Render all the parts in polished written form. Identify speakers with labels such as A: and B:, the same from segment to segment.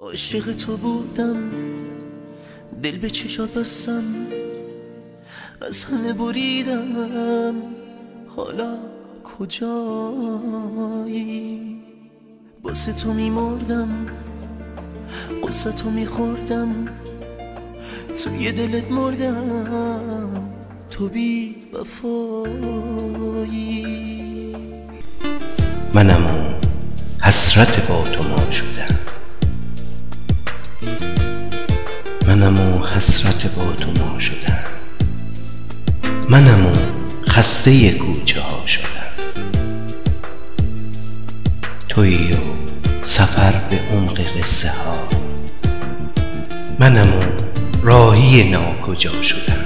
A: عاشق تو بودم، دل به چشات بستم، از همه بریدم، حالا کجایی؟ واسه تو میمردم، قصه تو میخوردم، توی دلت مردم، تو بی وفایی.
B: منم اون حسرت با تو ما شدم، منم اون حسرت با تو ما شدم، منم اون خسته کوچه ها شدم. تویی و سفر به عمق قصه ها، منم اون راهی ناکجا شدم.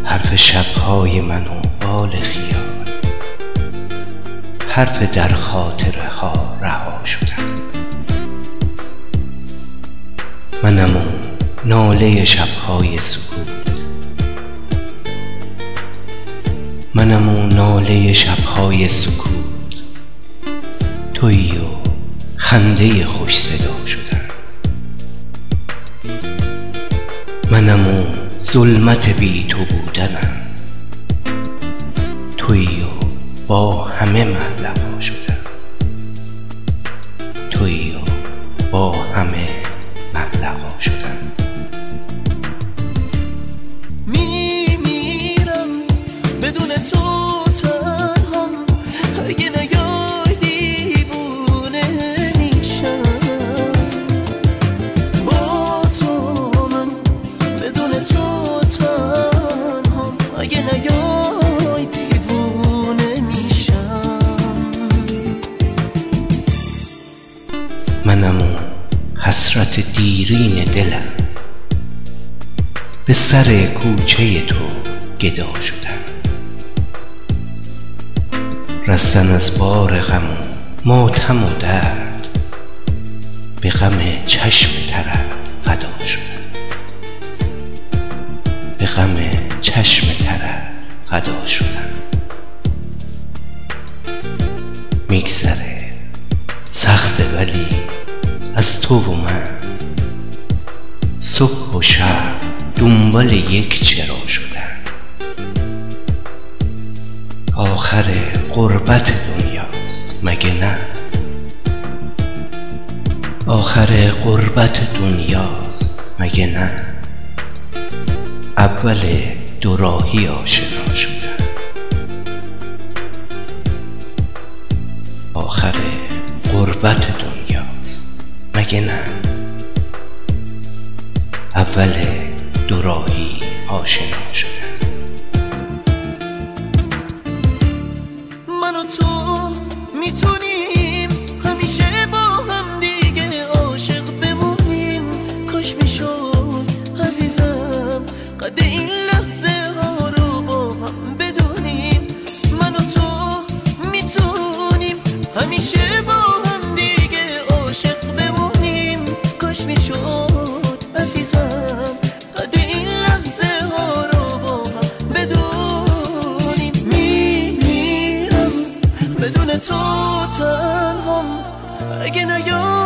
B: حرف شبهای من و بال خیال، حرف در خاطره ها رها شدم. منم اون ناله شبهای سکوت، منم اون ناله شبهای سکوت. تویی و خنده خوش صدا شدم، منم اون ظلمت بی تو بودنم. تویی و با همه معلقا شدم، تویی و با همه معلقا شدم.
A: میمیرم بدون تو تنها، اگه نیای دیوونه میشم. با تو من بدون تو تنها، اگه نیای دیوونه میشم.
B: منم اون حسرت دیرین دلم، به سر کوچه تو گدا شدم. رستن از بار غم و ماتم و درد، به غم چشم ترت فدا شدم، به غم چشم ترت فدا شدم. میگذره سخته ولی از تو و من، صبح و شب دنبال یک چرا شدن. آخر غربت دنیاست مگه نه؟ آخر غربت دنیاست مگه نه؟ اول دو راهی آشنا شدن. آخر غربت دنیاست مگه نه؟ اول دو راهی آشنا شدن.
A: من و تو میتونیم همیشه با هم دیگه عاشق بمونیم. کاش میشد عزیزم قد این لحظه ها رو با هم بدونیم. من و تو میتونیم همیشه با هم دیگه عاشق بمونیم. کاش میشد عزیزم قد این لحظه ها رو با هم بدونیم. میمیرم بدون تو تنها، اگه نیای